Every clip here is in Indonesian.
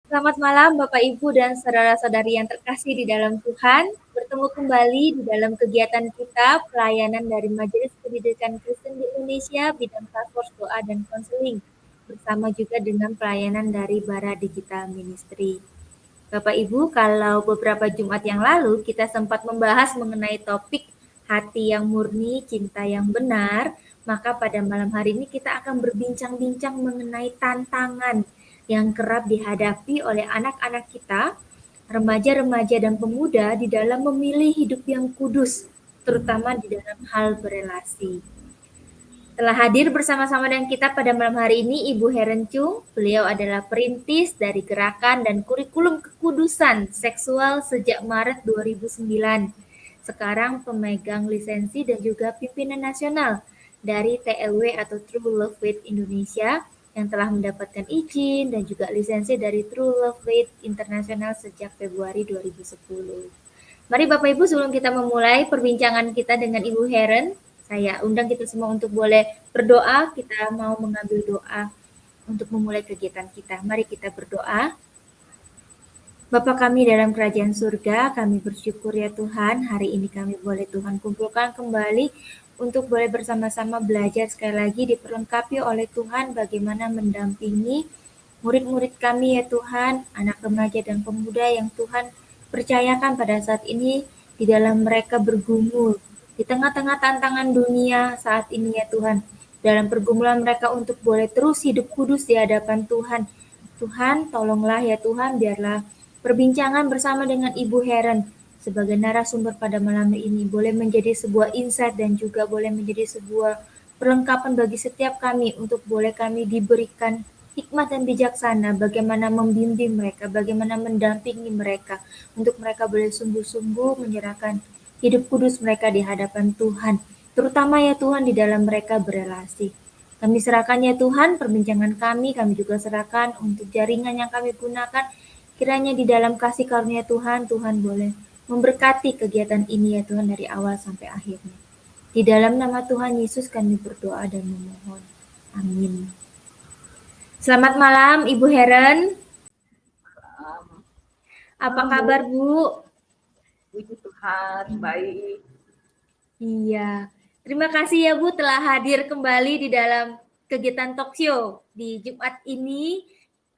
Selamat malam Bapak Ibu dan saudara-saudari yang terkasih di dalam Tuhan. Bertemu kembali di dalam kegiatan kita pelayanan dari Majelis Pendidikan Kristen di Indonesia bidang Task Doa dan Konseling bersama juga dengan pelayanan dari Bara Digital Ministry. Bapak Ibu, kalau beberapa Jumat yang lalu kita sempat membahas mengenai topik hati yang murni, cinta yang benar, maka pada malam hari ini kita akan berbincang-bincang mengenai tantangan yang kerap dihadapi oleh anak-anak kita, remaja-remaja dan pemuda di dalam memilih hidup yang kudus, terutama di dalam hal berelasi. Telah hadir bersama-sama dengan kita pada malam hari ini Ibu Heren Chung. Beliau adalah perintis dari gerakan dan kurikulum kekudusan seksual sejak Maret 2009. Sekarang pemegang lisensi dan juga pimpinan nasional dari TLW atau True Love Faith Indonesia yang telah mendapatkan izin dan juga lisensi dari True Love Faith Internasional sejak Februari 2010. Mari Bapak Ibu, sebelum kita memulai perbincangan kita dengan Ibu Heren, saya undang kita semua untuk boleh berdoa. Kita mau mengambil doa untuk memulai kegiatan kita. Mari kita berdoa. Bapa kami dalam kerajaan surga, kami bersyukur ya Tuhan, hari ini kami boleh Tuhan kumpulkan kembali untuk boleh bersama-sama belajar sekali lagi diperlengkapi oleh Tuhan bagaimana mendampingi murid-murid kami ya Tuhan, anak remaja dan pemuda yang Tuhan percayakan pada saat ini di dalam mereka bergumul di tengah-tengah tantangan dunia saat ini ya Tuhan, dalam pergumulan mereka untuk boleh terus hidup kudus di hadapan Tuhan. Tuhan, tolonglah ya Tuhan, biarlah perbincangan bersama dengan Ibu Heren sebagai narasumber pada malam ini boleh menjadi sebuah insight dan juga boleh menjadi sebuah perlengkapan bagi setiap kami untuk boleh kami diberikan hikmat dan bijaksana bagaimana membimbing mereka, bagaimana mendampingi mereka untuk mereka boleh sungguh-sungguh menyerahkan hidup kudus mereka di hadapan Tuhan, terutama ya Tuhan di dalam mereka berelasi. Kami serahkan ya Tuhan perbincangan kami juga serahkan untuk jaringan yang kami gunakan. Kiranya di dalam kasih karunia Tuhan, Tuhan boleh memberkati kegiatan ini ya Tuhan dari awal sampai akhirnya. Di dalam nama Tuhan Yesus kami berdoa dan memohon. Amin. Selamat malam Ibu Heren. Apa Halo, kabar Bu? puji Tuhan, baik. Iya. Terima kasih ya Bu telah hadir kembali di dalam kegiatan talk show di Jumat ini.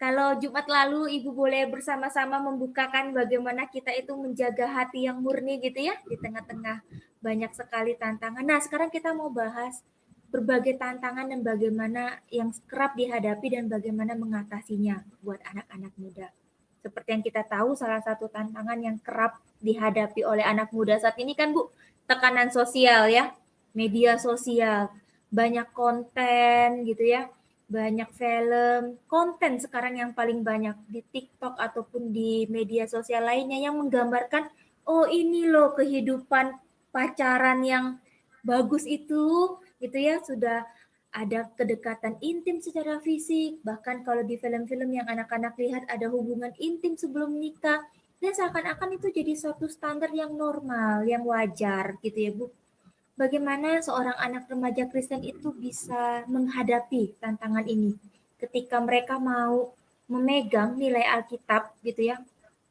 Kalau Jumat lalu Ibu boleh bersama-sama membukakan bagaimana kita itu menjaga hati yang murni gitu ya di tengah-tengah banyak sekali tantangan. Nah, sekarang kita mau bahas berbagai tantangan dan bagaimana yang kerap dihadapi dan bagaimana mengatasinya buat anak-anak muda. Seperti yang kita tahu, salah satu tantangan yang kerap dihadapi oleh anak muda saat ini kan Bu, tekanan sosial ya, media sosial, banyak konten gitu ya, banyak film, konten sekarang yang paling banyak di TikTok ataupun di media sosial lainnya yang menggambarkan, oh ini loh kehidupan pacaran yang bagus itu, gitu ya, sudah ada kedekatan intim secara fisik, bahkan kalau di film-film yang anak-anak lihat ada hubungan intim sebelum nikah, dan seakan-akan itu jadi suatu standar yang normal, yang wajar gitu ya Bu. Bagaimana seorang anak remaja Kristen itu bisa menghadapi tantangan ini ketika mereka mau memegang nilai Alkitab gitu ya,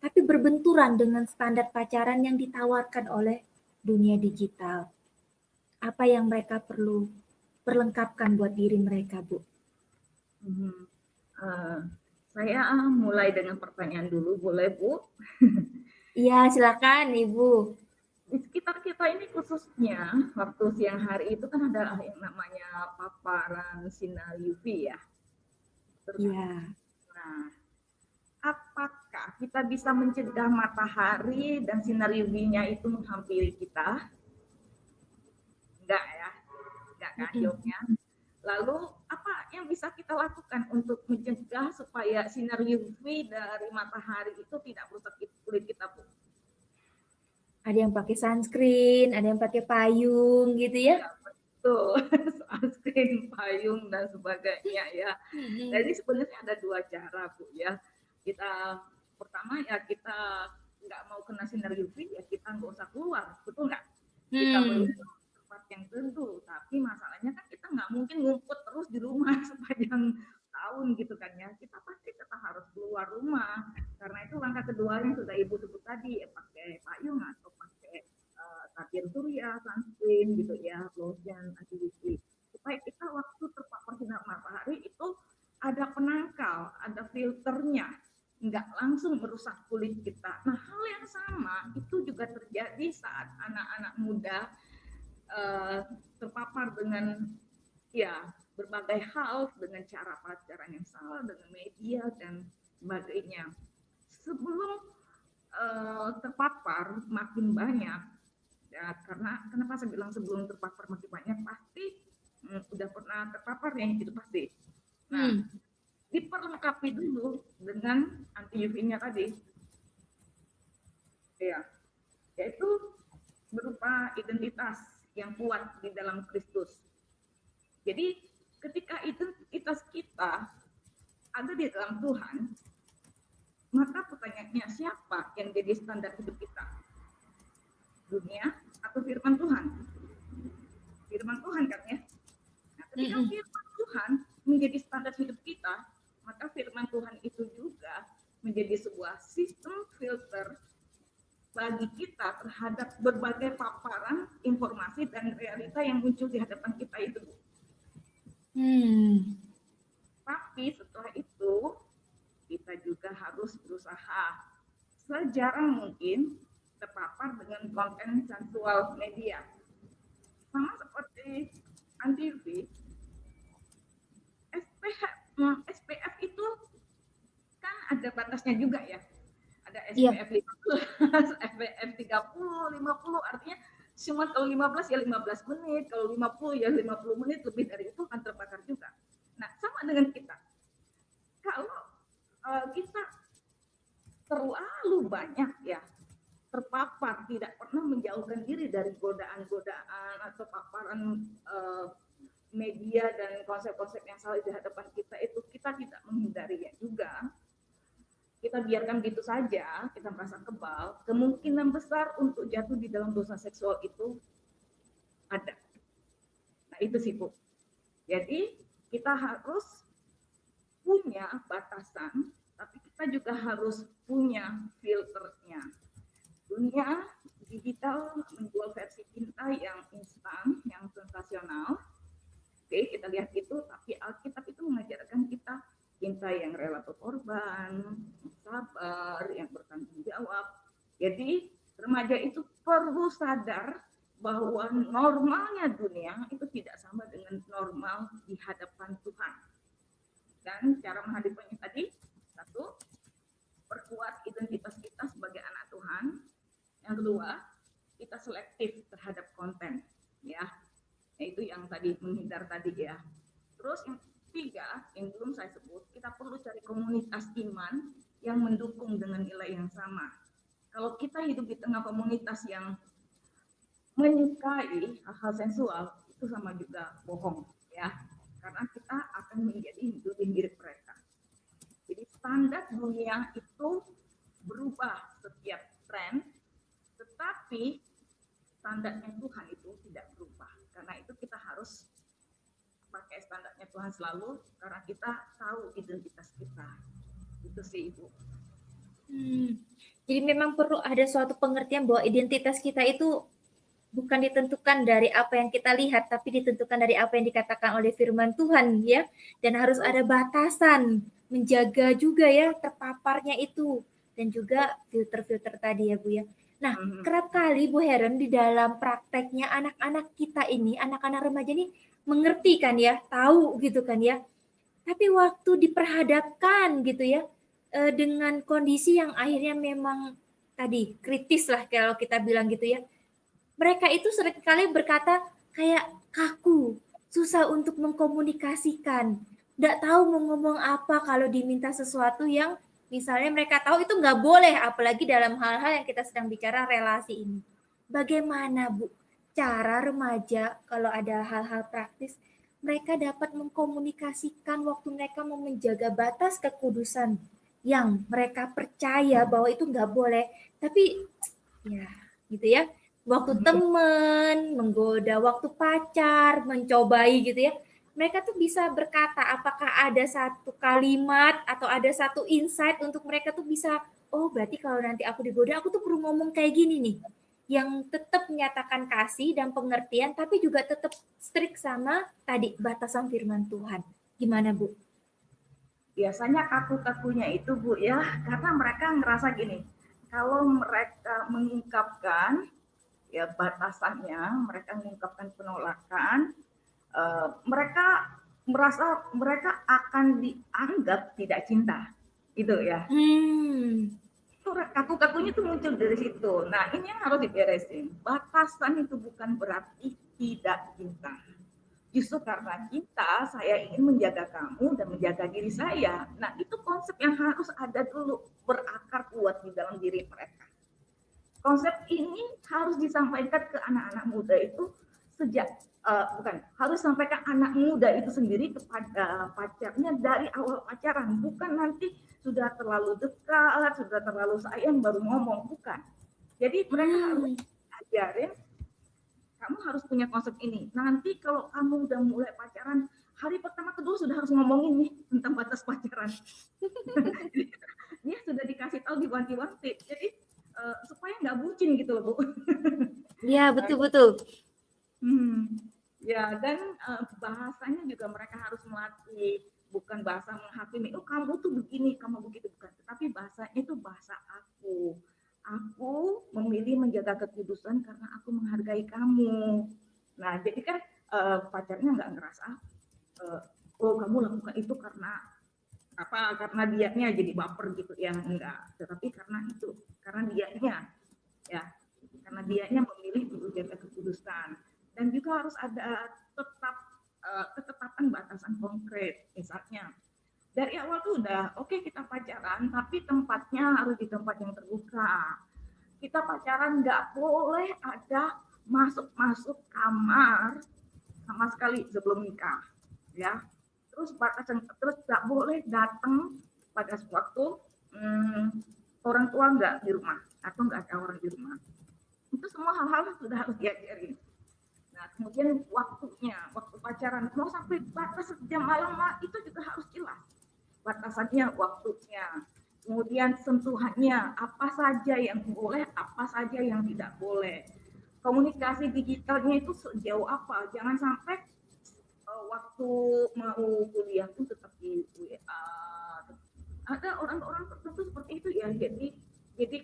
tapi berbenturan dengan standar pacaran yang ditawarkan oleh dunia digital. Apa yang mereka perlu perlengkapkan buat diri mereka, Bu? Hmm, uh, saya mulai dengan pertanyaan dulu, boleh Bu? Iya, silakan Ibu. Di sekitar kita ini khususnya waktu siang hari itu kan ada yang namanya paparan sinar UV ya. Terus, Iya. nah, apakah kita bisa mencegah matahari dan sinar UV-nya itu menghampiri kita? Enggak ya, enggak kan jawabnya. Lalu apa yang bisa kita lakukan untuk mencegah supaya sinar UV dari matahari itu tidak merusak kulit kita, Bu? Ada yang pakai sunscreen, ada yang pakai payung gitu ya. Ya, betul. Sunscreen, payung, dan sebagainya ya. Jadi sebenarnya ada dua cara, Bu ya. Kita pertama ya kita nggak mau kena sinar UV ya kita nggak usah keluar, betul nggak? Kita tempat yang tentu, tapi masalahnya kan kita nggak mungkin ngumpet terus di rumah sepanjang tahun gitu kan ya. Kita pasti tetap harus keluar rumah. hal yang sudah Ibu sebut tadi, pakai payung atau pakai tabir surya, sunscreen gitu ya, lotion, anti UV. Supaya kita waktu terpapar sinar matahari itu ada penangkal, ada filternya, nggak langsung merusak kulit kita. Nah, hal yang sama itu juga terjadi saat anak-anak muda terpapar dengan ya berbagai hal, dengan cara pacaran yang salah, dengan media dan sebagainya. Sebelum terpapar makin banyak, ya karena kenapa saya bilang sebelum terpapar makin banyak, pasti udah pernah terpapar ya, itu pasti. Nah, diperlengkapi dulu dengan anti UV-nya tadi, ya, yaitu berupa identitas yang kuat di dalam Kristus. Jadi ketika identitas kita ada di dalam Tuhan, maka pertanyaannya siapa yang jadi standar hidup kita? Dunia atau firman Tuhan? Firman Tuhan kan ya? Nah, ketika firman Tuhan menjadi standar hidup kita, maka firman Tuhan itu juga menjadi sebuah sistem filter bagi kita terhadap berbagai paparan informasi dan realita yang muncul di hadapan kita itu. Tapi setelah itu kita juga harus berusaha sejarang mungkin terpapar dengan konten sensual media. Sama seperti anti UV, SPF itu kan ada batasnya juga ya. Ada SPF 15, SPF 30, 50, artinya cuma kalau 15 ya 15 menit, kalau 50 ya 50 menit, lebih dari itu akan terbakar juga. Nah, sama dengan kita. Kalau kita terlalu banyak ya terpapar, tidak pernah menjauhkan diri dari godaan-godaan atau paparan media dan konsep-konsep yang salah di hadapan kita, itu kita tidak menghindarinya juga, kita biarkan gitu saja, kita merasa kebal, kemungkinan besar untuk jatuh di dalam dosa seksual itu ada. Nah itu sih Bu. Jadi kita harus punya batasan, tapi kita juga harus punya filternya. Dunia digital menjual versi cinta yang instan, yang sensasional. Oke, kita lihat itu, tapi Alkitab itu mengajarkan kita cinta yang rela berkorban, sabar, yang bertanggung jawab. Jadi remaja itu perlu sadar bahwa normalnya dunia itu tidak sama dengan normal di hadapan Tuhan. Dan cara menghadapinya tadi, satu, perkuat identitas kita sebagai anak Tuhan. Yang kedua, kita selektif terhadap konten, ya, yaitu yang tadi menghindar tadi ya. Terus yang ketiga, yang belum saya sebut, kita perlu cari komunitas iman yang mendukung dengan nilai yang sama. Kalau kita hidup di tengah komunitas yang menyukai hal-hal sensual, itu sama juga bohong, ya, karena kita akan menjadi lebih mirip mereka. Jadi standar dunia itu berubah setiap tren, tetapi standarnya Tuhan itu tidak berubah. Karena itu kita harus pakai standarnya Tuhan selalu, karena kita tahu identitas kita. Itu sih Ibu. Jadi memang perlu ada suatu pengertian bahwa identitas kita itu bukan ditentukan dari apa yang kita lihat, tapi ditentukan dari apa yang dikatakan oleh firman Tuhan ya. Dan harus ada batasan, menjaga juga ya terpaparnya itu. Dan juga filter-filter tadi ya Bu ya. Nah, kerap kali Bu Heren di dalam prakteknya anak-anak kita ini, anak-anak remaja ini mengerti kan ya, tahu gitu kan ya. Tapi waktu diperhadapkan gitu ya, dengan kondisi yang akhirnya memang tadi kritis lah kalau kita bilang gitu ya. Mereka itu seringkali berkata kayak kaku, susah untuk mengkomunikasikan, nggak tahu mau ngomong apa kalau diminta sesuatu yang misalnya mereka tahu itu nggak boleh, apalagi dalam hal-hal yang kita sedang bicara relasi ini. Bagaimana Bu cara remaja kalau ada hal-hal praktis mereka dapat mengkomunikasikan waktu mereka mau menjaga batas kekudusan yang mereka percaya bahwa itu nggak boleh, tapi ya gitu ya, waktu teman, menggoda waktu pacar, mencobai gitu ya, mereka tuh bisa berkata, apakah ada satu kalimat atau ada satu insight untuk mereka tuh bisa, oh berarti kalau nanti aku digoda, aku tuh perlu ngomong kayak gini nih. Yang tetap menyatakan kasih dan pengertian, tapi juga tetap strict sama tadi batasan firman Tuhan. Gimana Bu? Biasanya kaku-kakunya itu Bu ya, karena mereka ngerasa gini, kalau mereka mengungkapkan ya batasannya, mereka mengungkapkan penolakan, mereka merasa mereka akan dianggap tidak cinta, gitu ya. Kaku-kakunya tuh muncul dari situ. Nah, ini yang harus diberesin. Batasan itu bukan berarti tidak cinta. Justru karena cinta, saya ingin menjaga kamu dan menjaga diri saya. Nah, itu konsep yang harus ada dulu, berakar kuat di dalam diri mereka. Konsep ini harus disampaikan ke anak-anak muda itu sejak harus sampaikan anak muda itu sendiri kepada pacarnya dari awal pacaran, bukan nanti sudah terlalu dekat, sudah terlalu sayang baru ngomong, bukan. Jadi mereka harus ajarin, kamu harus punya konsep ini. Nanti kalau kamu udah mulai pacaran, hari pertama kedua sudah harus ngomongin nih tentang batas pacaran. Dia sudah dikasih tahu diwanti-wanti. Jadi supaya nggak bucin gitu loh Bu. Iya betul-betul. Ya dan bahasanya juga mereka harus melatih, bukan bahasa menghakimi. Oh kamu tuh begini, kamu begitu, bukan. Tetapi bahasanya itu bahasa aku. Aku memilih menjaga kekudusan karena aku menghargai kamu. Nah jadi kan pacarnya nggak ngerasa, oh kamu lakukan itu karena apa? Karena dianya jadi baper gitu ya, enggak. Tetapi karena itu, karena dianya, ya, karena dianya memilih untuk menjaga kekudusan. Dan juga harus ada ketetapan batasan konkret, misalnya dari awal tuh udah oke kita pacaran, tapi tempatnya harus di tempat yang terbuka. Kita pacaran nggak boleh ada masuk kamar sama sekali sebelum nikah, ya. Terus batasan terus nggak boleh datang pada suatu orang tua nggak di rumah atau nggak ada orang di rumah. Itu semua hal-hal sudah harus diajarin. Nah, kemudian waktunya, waktu pacaran mau sampai batas jam malam itu juga harus jelas. Batasannya, waktunya, kemudian sentuhannya, apa saja yang boleh, apa saja yang tidak boleh. Komunikasi digitalnya itu sejauh apa? Jangan sampai waktu mau kuliah pun tetap di WA. Ada orang-orang tertentu seperti itu ya. Jadi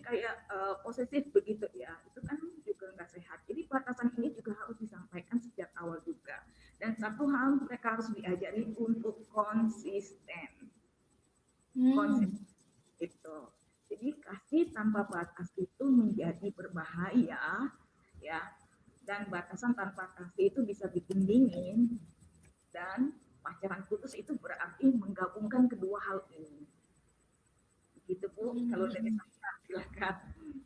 kayak posesif begitu ya. Itu kan juga nggak sehat. Jadi batasan ini juga harus disampaikan sejak awal juga. Dan satu hal mereka harus diajari untuk konsisten. Konsisten itu. Jadi kasih tanpa batas itu menjadi berbahaya ya. Dan batasan tanpa kasih itu bisa bikin dingin. Dan pacaran putus itu berarti menggabungkan kedua hal ini. Gitu Bu, kalau dari saya silakan.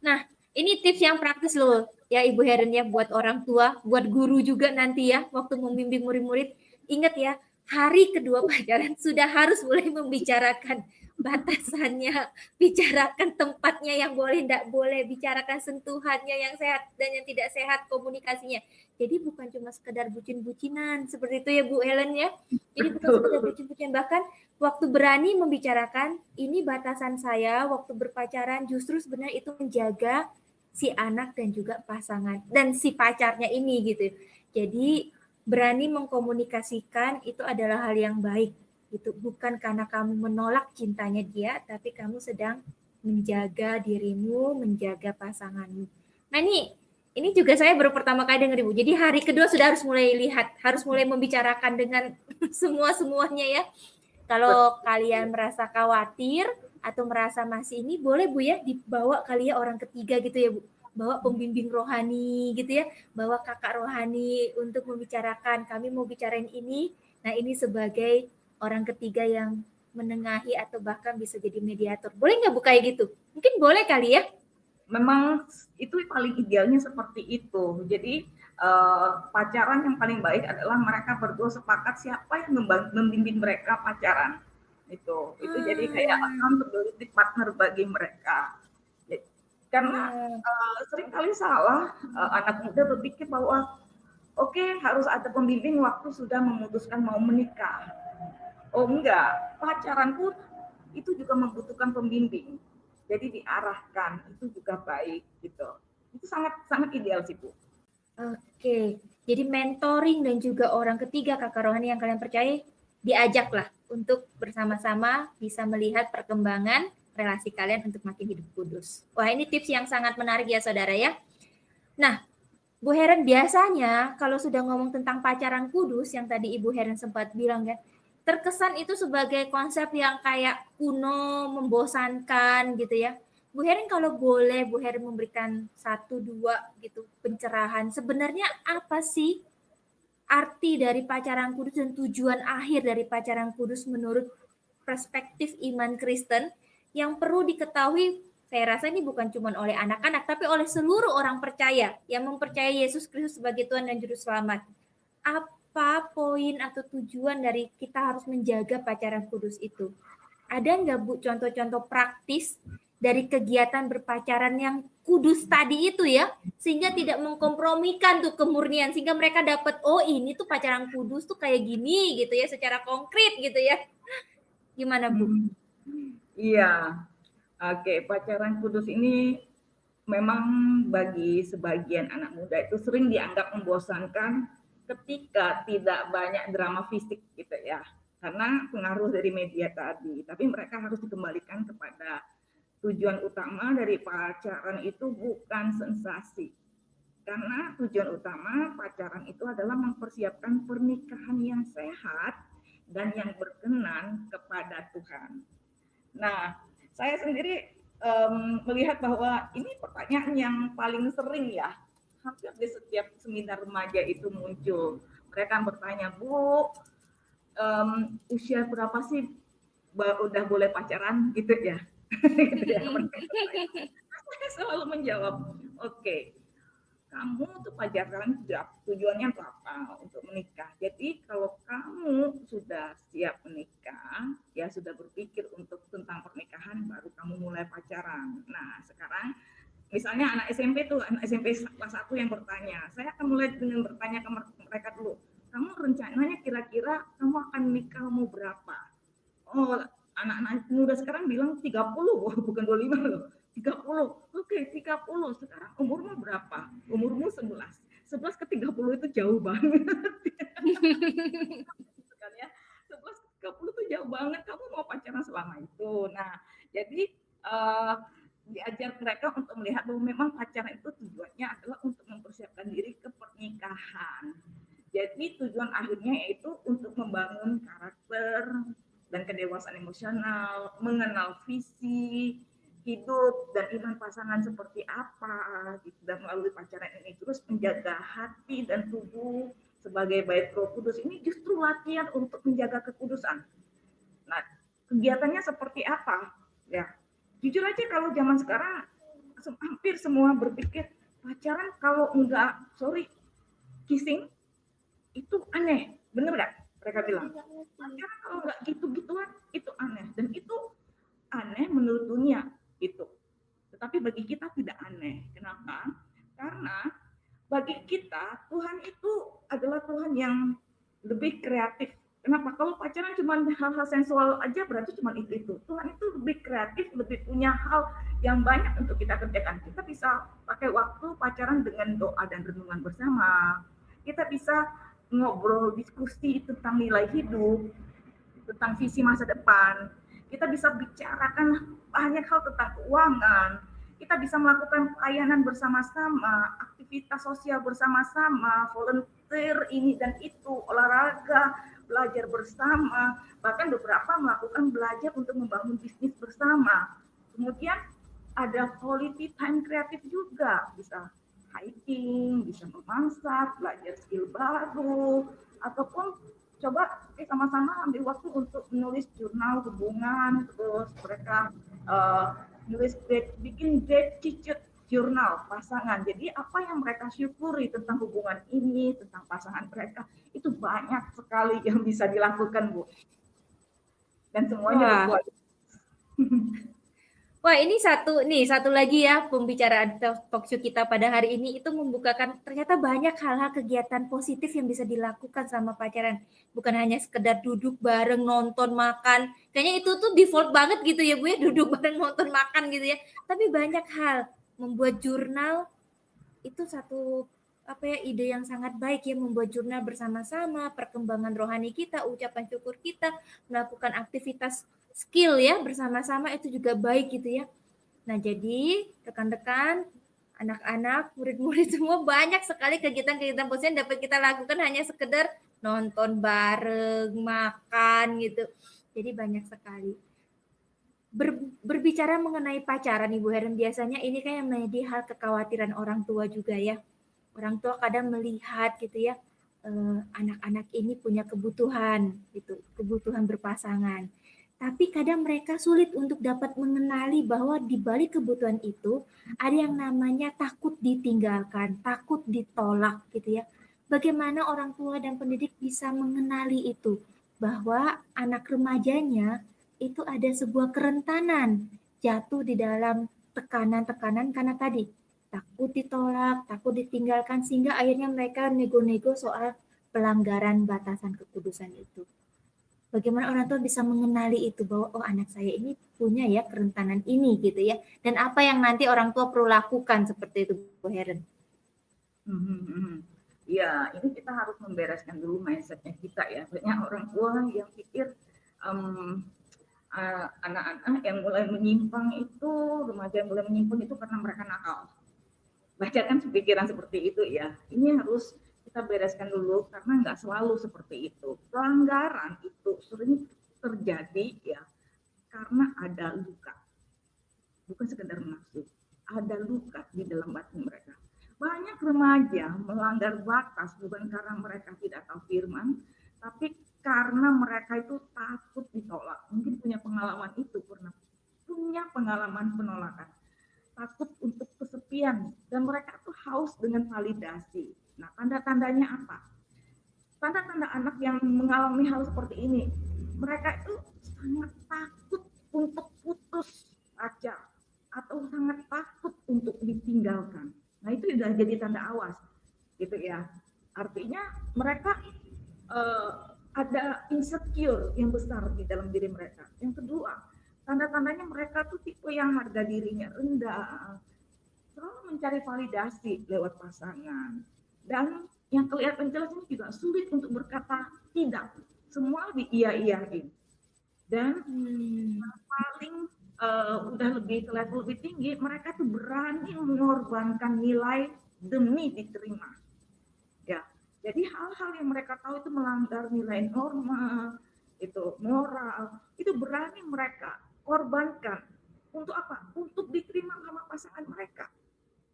Nah, ini tips yang praktis loh ya Ibu Heren ya buat orang tua, buat guru juga nanti ya waktu membimbing murid-murid. Ingat ya, hari kedua pacaran sudah harus mulai membicarakan batasannya, bicarakan tempatnya yang boleh tidak boleh, bicarakan sentuhannya yang sehat dan yang tidak sehat komunikasinya. Jadi bukan cuma sekedar bucin-bucinan seperti itu ya Bu Helen ya. Jadi bukan sekedar bucin-bucinan, bahkan waktu berani membicarakan ini batasan saya waktu berpacaran, justru sebenarnya itu menjaga si anak dan juga pasangan dan si pacarnya ini gitu. Jadi berani mengkomunikasikan itu adalah hal yang baik gitu, bukan karena kamu menolak cintanya dia, tapi kamu sedang menjaga dirimu, menjaga pasanganmu. Nah ini juga saya baru pertama kali dengar Ibu. Jadi hari kedua sudah harus mulai lihat, harus mulai membicarakan dengan semuanya ya. Kalau kalian merasa khawatir atau merasa masih ini, boleh Bu ya dibawa kali ya orang ketiga gitu ya Bu. Bawa pembimbing rohani gitu ya, bawa kakak rohani untuk membicarakan, kami mau bicarain ini. Nah ini sebagai orang ketiga yang menengahi atau bahkan bisa jadi mediator. Boleh nggak Bu kayak gitu? Mungkin boleh kali ya? Memang itu paling idealnya seperti itu. Jadi pacaran yang paling baik adalah mereka berdua sepakat siapa yang membimbing mereka pacaran. Itu jadi kayak accountability partner bagi mereka. Karena seringkali salah anak muda berpikir bahwa Oke, harus ada pembimbing waktu sudah memutuskan mau menikah. Oh enggak, pacaran pun itu juga membutuhkan pembimbing. Jadi diarahkan, itu juga baik gitu. Itu sangat sangat ideal sih Bu. Oke, jadi mentoring dan juga orang ketiga kakak rohani yang kalian percaya diajaklah untuk bersama-sama bisa melihat perkembangan relasi kalian untuk makin hidup kudus. Wah, ini tips yang sangat menarik ya saudara ya. Nah, Bu Heren, biasanya kalau sudah ngomong tentang pacaran kudus yang tadi Ibu Heren sempat bilang ya, terkesan itu sebagai konsep yang kayak kuno, membosankan gitu ya. Bu Heren, kalau boleh Bu Heren memberikan satu dua gitu pencerahan, sebenarnya apa sih arti dari pacaran kudus dan tujuan akhir dari pacaran kudus menurut perspektif iman Kristen yang perlu diketahui, saya rasa ini bukan cuma oleh anak-anak, tapi oleh seluruh orang percaya yang mempercayai Yesus Kristus sebagai Tuhan dan Juru Selamat. Apa poin atau tujuan dari kita harus menjaga pacaran kudus itu? Ada nggak Bu contoh-contoh praktis dari kegiatan berpacaran yang kudus tadi itu ya, sehingga tidak mengkompromikan tuh kemurnian, sehingga mereka dapat, oh ini tuh pacaran kudus tuh kayak gini gitu ya, secara konkret gitu ya. Gimana Bu? Iya, oke, pacaran kudus ini memang bagi sebagian anak muda itu sering dianggap membosankan ketika tidak banyak drama fisik gitu ya. Karena pengaruh dari media tadi, tapi mereka harus dikembalikan kepada tujuan utama dari pacaran itu bukan sensasi. Karena tujuan utama pacaran itu adalah mempersiapkan pernikahan yang sehat dan yang berkenan kepada Tuhan. Nah, saya sendiri melihat bahwa ini pertanyaan yang paling sering ya, hampir di setiap seminar remaja itu muncul. Mereka bertanya, Bu, usia berapa sih udah boleh pacaran gitu ya? Gitu ya. Saya selalu menjawab, oke, kamu tuh pacaran tujuannya untuk apa? Untuk menikah. Jadi kalau kamu sudah siap menikah, ya sudah berpikir untuk tentang pernikahan, baru kamu mulai pacaran. Nah sekarang misalnya anak SMP tuh, anak SMP kelas 1 yang bertanya, saya akan mulai dengan bertanya ke mereka dulu, kamu rencananya kira-kira kamu akan nikah umur berapa? Oh, anak-anak muda sekarang bilang 30, bukan 25 loh. 30. Oke, 30. Sekarang umurmu berapa? Umurmu 11. 11 ke 30 itu jauh banget. Kan ya. 11 ke 30 itu jauh banget. Kamu mau pacaran selama itu. Nah, jadi diajar mereka untuk melihat bahwa memang pacaran itu tujuannya adalah untuk mempersiapkan diri ke pernikahan. Jadi tujuan akhirnya yaitu untuk membangun karakter dan kedewasaan emosional, mengenal visi hidup dan iman pasangan seperti apa, gitu. Dan melalui pacaran ini terus menjaga hati dan tubuh sebagai bait Roh Kudus. Ini justru latihan untuk menjaga kekudusan. Nah, kegiatannya seperti apa? Ya, jujur aja kalau zaman sekarang hampir semua berpikir pacaran kalau enggak, sorry, kissing itu aneh, bener nggak? Mereka bilang, pacaran kalau nggak gitu-gituan itu aneh, dan itu aneh menurut dunia itu. Tetapi bagi kita tidak aneh. Kenapa? Karena bagi kita Tuhan itu adalah Tuhan yang lebih kreatif. Kenapa? Kalau pacaran cuma hal-hal sensual aja berarti cuma itu. Tuhan itu lebih kreatif, lebih punya hal yang banyak untuk kita kerjakan. Kita bisa pakai waktu pacaran dengan doa dan renungan bersama. Kita bisa ngobrol, diskusi tentang nilai hidup, tentang visi masa depan. Kita bisa bicarakan banyak hal tentang keuangan. Kita bisa melakukan pelayanan bersama-sama, aktivitas sosial bersama-sama, volunteer ini dan itu, olahraga, belajar bersama, bahkan beberapa melakukan belajar untuk membangun bisnis bersama. Kemudian ada quality time kreatif juga, bisa hiking, bisa memasak, belajar skill baru, ataupun coba sama-sama ambil waktu untuk menulis jurnal hubungan, terus mereka nulis bikin gratitude jurnal pasangan. Jadi apa yang mereka syukuri tentang hubungan ini, tentang pasangan mereka, itu banyak sekali yang bisa dilakukan, Bu. Dan semuanya berkualitas. Wah, ini satu lagi ya pembicaraan talk show kita pada hari ini itu membukakan ternyata banyak hal-hal kegiatan positif yang bisa dilakukan sama pacaran. Bukan hanya sekedar duduk bareng nonton makan. Kayaknya itu tuh default banget gitu ya Bu ya, duduk bareng nonton makan gitu ya. Tapi banyak hal, membuat jurnal itu satu apa ya ide yang sangat baik ya, membuat jurnal bersama-sama, perkembangan rohani kita, ucapan syukur kita, melakukan aktivitas skill ya bersama-sama itu juga baik gitu ya. Nah, jadi rekan-rekan, anak-anak, murid-murid semua banyak sekali kegiatan-kegiatan positif yang dapat kita lakukan hanya sekedar nonton bareng, makan gitu. Jadi banyak sekali. Berbicara mengenai pacaran Ibu Heren, biasanya ini kan yang menjadi hal kekhawatiran orang tua juga ya. Orang tua kadang melihat gitu ya, anak-anak ini punya kebutuhan gitu, kebutuhan berpasangan. Tapi kadang mereka sulit untuk dapat mengenali bahwa di balik kebutuhan itu ada yang namanya takut ditinggalkan, takut ditolak gitu ya. Bagaimana orang tua dan pendidik bisa mengenali itu bahwa anak remajanya itu ada sebuah kerentanan jatuh di dalam tekanan-tekanan karena tadi takut ditolak, takut ditinggalkan sehingga akhirnya mereka nego-nego soal pelanggaran batasan kekudusan itu. Bagaimana orang tua bisa mengenali itu bahwa oh anak saya ini punya ya kerentanan ini gitu ya. Dan apa yang nanti orang tua perlu lakukan seperti itu Bu Heren. Ya, ini kita harus membereskan dulu mindsetnya kita ya. Banyak orang tua yang pikir anak-anak yang mulai menyimpang itu, remaja yang mulai menyimpang itu karena mereka nakal. Baca kan pikiran seperti itu ya. Ini harus kita bereskan dulu karena nggak selalu seperti itu. Pelanggaran itu sering terjadi ya karena ada luka, bukan sekedar nafsu, ada luka di dalam batin mereka. Banyak remaja melanggar batas bukan karena mereka tidak tahu firman, tapi karena mereka itu takut ditolak. Mungkin punya pengalaman itu, pernah punya pengalaman penolakan, takut untuk kesepian, dan mereka tuh haus dengan validasi. Nah, tanda-tandanya apa? Tanda-tanda anak yang mengalami hal seperti ini, mereka itu sangat takut untuk putus pacar atau sangat takut untuk ditinggalkan. Nah, itu sudah jadi tanda awas, gitu ya. Artinya mereka ada insecure yang besar di dalam diri mereka. Yang kedua, tanda-tandanya mereka tuh tipe yang harga dirinya rendah, selalu mencari validasi lewat pasangan. Dan yang kelihatan jelas ini juga sulit untuk berkata tidak. Semua diiya-iyain. Dan paling udah lebih ke level lebih tinggi, mereka tuh berani mengorbankan nilai demi diterima. Ya, jadi hal-hal yang mereka tahu itu melanggar nilai norma, itu moral, itu berani mereka korbankan. Untuk apa? Untuk diterima sama pasangan mereka.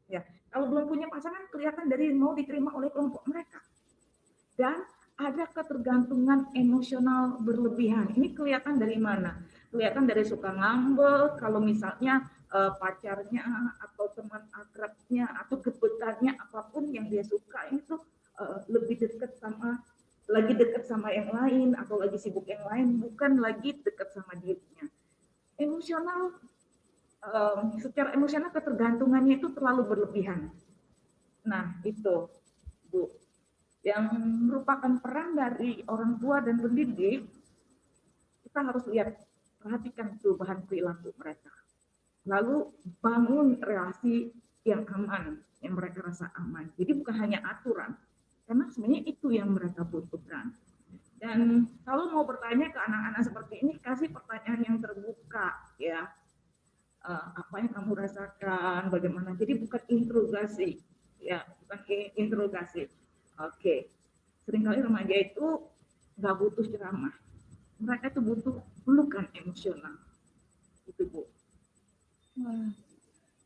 Ya, kalau belum punya pasangan kelihatan dari mau diterima oleh kelompok mereka. Dan ada ketergantungan emosional berlebihan. Ini kelihatan dari mana? Kelihatan dari suka ngambek, kalau misalnya pacarnya atau teman akrabnya atau gebetannya apapun yang dia suka itu lebih dekat sama yang lain atau lagi sibuk yang lain, bukan lagi dekat sama dirinya. Emosional secara emosional ketergantungannya itu terlalu berlebihan. Nah, itu Bu, yang merupakan peran dari orang tua dan pendidik, kita harus lihat, perhatikan perubahan perilaku mereka. Lalu bangun relasi yang aman, yang mereka rasa aman. Jadi bukan hanya aturan, karena sebenarnya itu yang mereka butuhkan. Dan kalau mau bertanya ke anak-anak seperti ini, kasih pertanyaan yang terbuka ya. Apa yang kamu rasakan, bagaimana. Jadi bukan interogasi, ya, bukan interogasi. Oke, seringkali remaja itu nggak butuh ceramah, mereka itu butuh pelukan emosional. Itu Bu.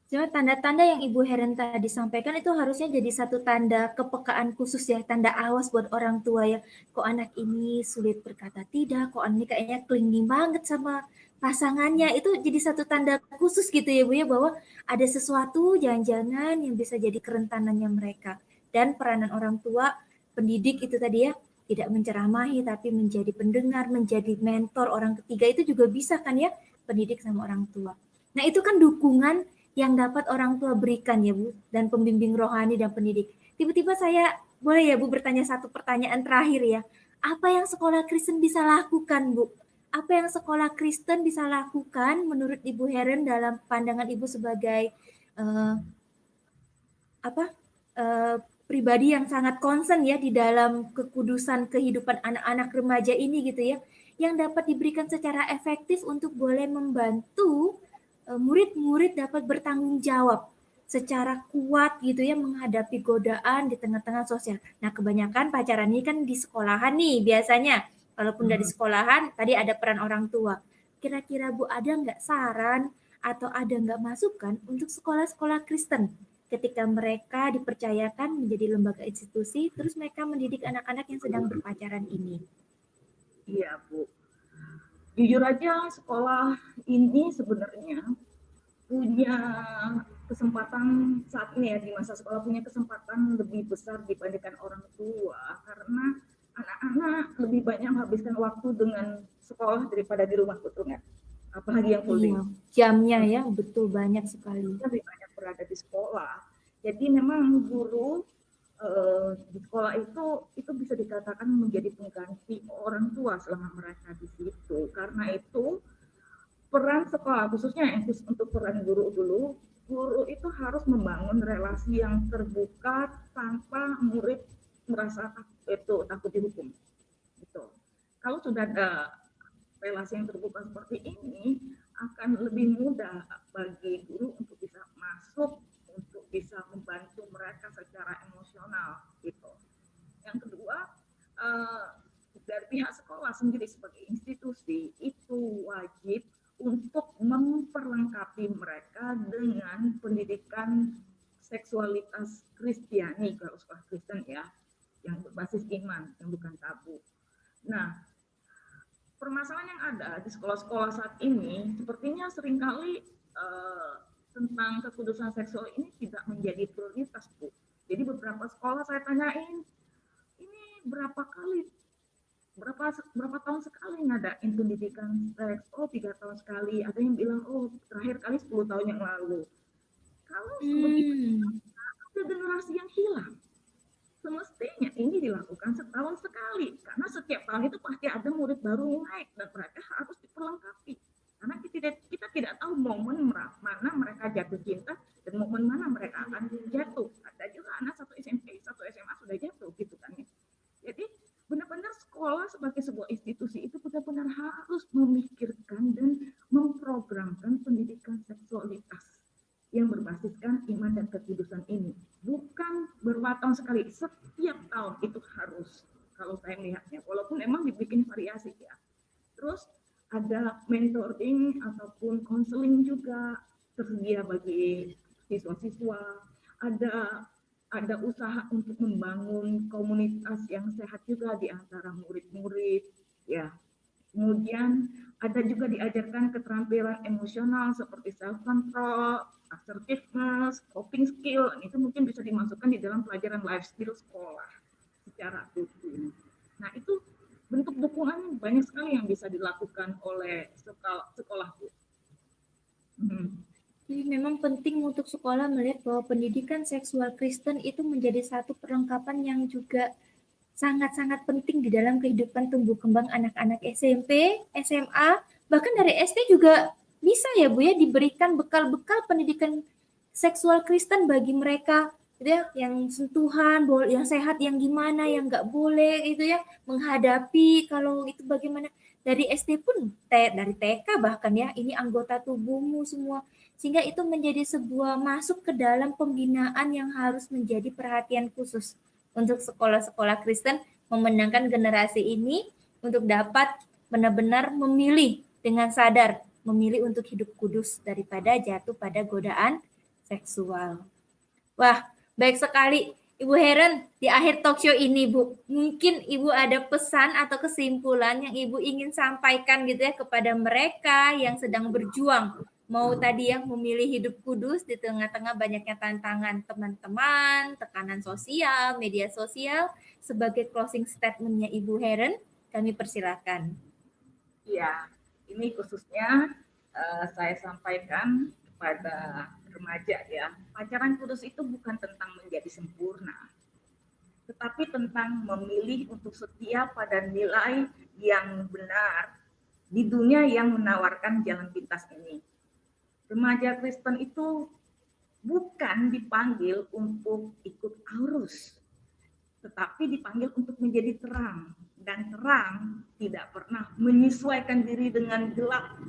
Cuma tanda-tanda yang Ibu Heren tadi sampaikan itu harusnya jadi satu tanda kepekaan khusus ya, tanda awas buat orang tua ya. Kok anak ini sulit berkata tidak, kok anak ini kayaknya clingy banget sama pasangannya. Itu jadi satu tanda khusus gitu ya Bu ya, bahwa ada sesuatu jangan-jangan yang bisa jadi kerentanannya mereka. Dan peranan orang tua, pendidik itu tadi ya, tidak menceramahi tapi menjadi pendengar, menjadi mentor orang ketiga itu juga bisa kan ya, pendidik sama orang tua. Nah, itu kan dukungan yang dapat orang tua berikan ya Bu, dan pembimbing rohani dan pendidik. Tiba-tiba saya boleh ya Bu bertanya satu pertanyaan terakhir ya. Apa yang sekolah Kristen bisa lakukan Bu? Apa yang sekolah Kristen bisa lakukan menurut Ibu Heren dalam pandangan Ibu sebagai uh, apa pribadi yang sangat concern ya di dalam kekudusan kehidupan anak-anak remaja ini gitu ya, yang dapat diberikan secara efektif untuk boleh membantu murid-murid dapat bertanggung jawab secara kuat gitu ya menghadapi godaan di tengah-tengah sosial. Nah, kebanyakan pacaran ini kan di sekolahan nih biasanya. Walaupun dari sekolahan, tadi ada peran orang tua. Kira-kira Bu ada nggak saran atau ada nggak masukan untuk sekolah-sekolah Kristen ketika mereka dipercayakan menjadi lembaga institusi, terus mereka mendidik anak-anak yang sedang berpacaran ini? Iya, Bu. Jujur aja, sekolah ini sebenarnya punya kesempatan saat ini ya, di masa sekolah punya kesempatan lebih besar dibandingkan orang tua, karena anak-anak lebih banyak menghabiskan waktu dengan sekolah daripada di rumah, betul nggak? Apalagi yang full day. Iya, jamnya ya betul banyak sekali. Lebih banyak berada di sekolah. Jadi memang guru di sekolah itu bisa dikatakan menjadi pengganti orang tua selama mereka di situ. Karena itu peran sekolah, khususnya untuk peran guru dulu, guru itu harus membangun relasi yang terbuka tanpa murid merasa takut dihukum. Gitu. Kalau sudah ada relasi yang terbuka seperti ini, akan lebih mudah bagi guru untuk bisa masuk, untuk bisa membantu mereka secara emosional gitu. Yang kedua, dari pihak sekolah sendiri sebagai institusi itu wajib untuk memperlengkapi mereka dengan pendidikan seksualitas Kristiani, kalau sekolah Kristen ya, yang berbasis iman, yang bukan tabu. Nah, permasalahan yang ada di sekolah-sekolah saat ini sepertinya seringkali tentang kekudusan seksual ini tidak menjadi prioritas, Bu. Jadi beberapa sekolah saya tanyain, ini berapa tahun sekali ngadain pendidikan seks? Oh, 3 tahun sekali. Ada yang bilang, oh, terakhir kali 10 tahun yang lalu. Kalau sebegitu, ada generasi yang hilang. Semestinya ini dilakukan setahun sekali, karena setiap tahun itu pasti ada murid baru yang naik dan mereka harus diperlengkapi. Karena kita tidak tahu momen mana mereka jatuh cinta dan momen mana mereka akan jatuh. Ada juga anak satu SMP, satu SMA sudah jatuh gitu kan ya. Jadi benar-benar sekolah sebagai sebuah institusi itu benar-benar harus memikirkan dan memprogramkan pendidikan seksualitas yang berbasiskan iman dan kekudusan ini. Bukan beberapa tahun sekali, setiap tahun itu harus, kalau saya melihatnya, walaupun memang dibikin variasi ya. Terus ada mentoring ataupun konseling juga tersedia bagi siswa-siswa, ada usaha untuk membangun komunitas yang sehat juga di antara murid-murid ya. Kemudian ada juga diajarkan keterampilan emosional seperti self control, assertiveness, coping skill. Itu mungkin bisa dimasukkan di dalam pelajaran life skill sekolah secara rutin. Nah, itu bentuk dukungan banyak sekali yang bisa dilakukan oleh sekolah. Jadi memang penting untuk sekolah melihat bahwa pendidikan seksual Kristen itu menjadi satu perlengkapan yang juga sangat-sangat penting di dalam kehidupan tumbuh kembang anak-anak SMP, SMA, bahkan dari SD juga bisa ya Bu ya diberikan bekal-bekal pendidikan seksual Kristen bagi mereka gitu ya, yang sentuhan, yang sehat, yang gimana, yang nggak boleh itu ya, menghadapi kalau itu bagaimana dari SD pun, dari TK bahkan ya, ini anggota tubuhmu semua, sehingga itu menjadi sebuah masuk ke dalam pembinaan yang harus menjadi perhatian khusus untuk sekolah-sekolah Kristen memenangkan generasi ini untuk dapat benar-benar memilih dengan sadar, memilih untuk hidup kudus daripada jatuh pada godaan seksual. Wah, baik sekali Ibu Heren di akhir talk show ini Bu. Mungkin Ibu ada pesan atau kesimpulan yang Ibu ingin sampaikan gitu ya kepada mereka yang sedang berjuang mau tadi yang memilih hidup kudus di tengah-tengah banyaknya tantangan teman-teman, tekanan sosial, media sosial. Sebagai closing statementnya Ibu Heren, kami persilakan. Ya, ini khususnya saya sampaikan kepada remaja ya, pacaran kudus itu bukan tentang menjadi sempurna, tetapi tentang memilih untuk setia pada nilai yang benar di dunia yang menawarkan jalan pintas ini. Remaja Kristen itu bukan dipanggil untuk ikut arus, tetapi dipanggil untuk menjadi terang. Dan terang tidak pernah menyesuaikan diri dengan gelap.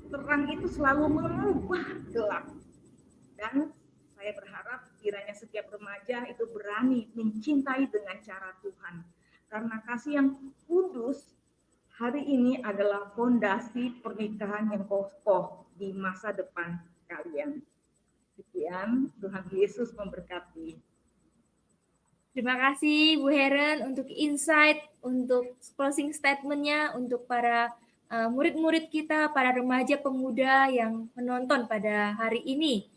Terang itu selalu mengubah gelap. Dan saya berharap kiranya setiap remaja itu berani mencintai dengan cara Tuhan. Karena kasih yang kudus hari ini adalah fondasi pernikahan yang kokoh di masa depan kalian. Sekian, Tuhan Yesus memberkati. Terima kasih Bu Heren untuk insight, untuk closing statement-nya, untuk para murid-murid kita, para remaja pemuda yang menonton pada hari ini.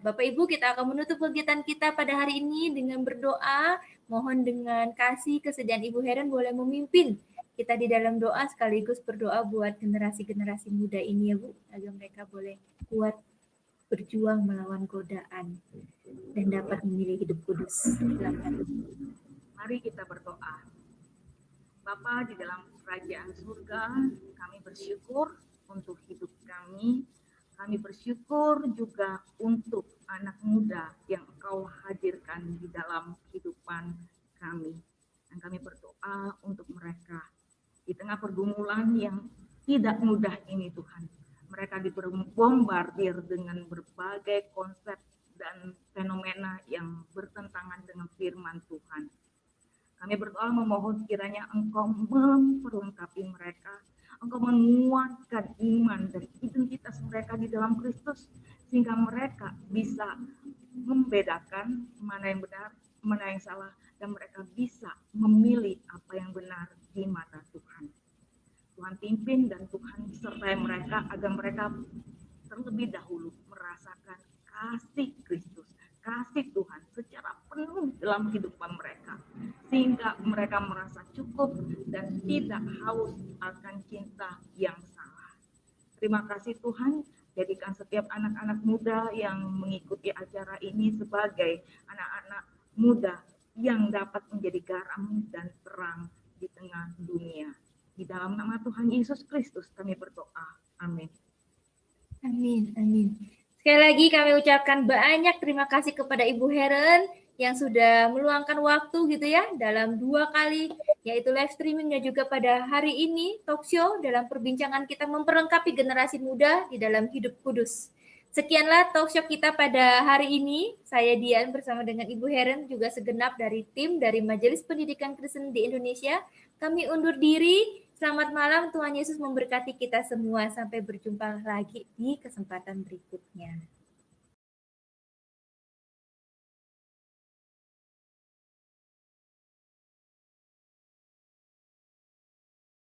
Bapak Ibu, kita akan menutup kegiatan kita pada hari ini dengan berdoa. Mohon dengan kasih kesediaan Ibu Heren boleh memimpin kita di dalam doa sekaligus berdoa buat generasi-generasi muda ini ya Bu, agar mereka boleh kuat berjuang melawan godaan dan dapat memilih hidup kudus. Silakan. Mari kita berdoa. Bapa di dalam kerajaan surga, kami bersyukur untuk hidup kami. Kami bersyukur juga untuk anak muda yang Engkau hadirkan di dalam kehidupan kami. Dan kami berdoa untuk mereka di tengah pergumulan yang tidak mudah ini Tuhan. Mereka dibombardir dengan berbagai konsep dan fenomena yang bertentangan dengan firman Tuhan. Kami berdoa memohon kiranya Engkau memperlengkapi mereka, Engkau menguatkan iman dan identitas mereka di dalam Kristus, sehingga mereka bisa membedakan mana yang benar, mana yang salah, dan mereka bisa memilih apa yang benar di mata Tuhan. Tuhan pimpin dan Tuhan sertai mereka agar mereka terlebih dahulu merasakan kasih Kristus, kasih Tuhan secara penuh dalam kehidupan mereka, sehingga mereka merasa cukup dan tidak haus akan cinta yang salah. Terima kasih Tuhan, jadikan setiap anak-anak muda yang mengikuti acara ini sebagai anak-anak muda yang dapat menjadi garam dan terang di tengah dunia. Di dalam nama Tuhan Yesus Kristus kami berdoa. Amin. Amin, amin. Sekali lagi kami ucapkan banyak terima kasih kepada Ibu Heren yang sudah meluangkan waktu gitu ya dalam 2 kali yaitu live streamingnya juga pada hari ini talk show dalam perbincangan kita memperlengkapi generasi muda di dalam hidup kudus. Sekianlah talk show kita pada hari ini. Saya Dian bersama dengan Ibu Heren juga segenap dari tim dari Majelis Pendidikan Kristen di Indonesia. Kami undur diri. Selamat malam, Tuhan Yesus memberkati kita semua. Sampai berjumpa lagi di kesempatan berikutnya.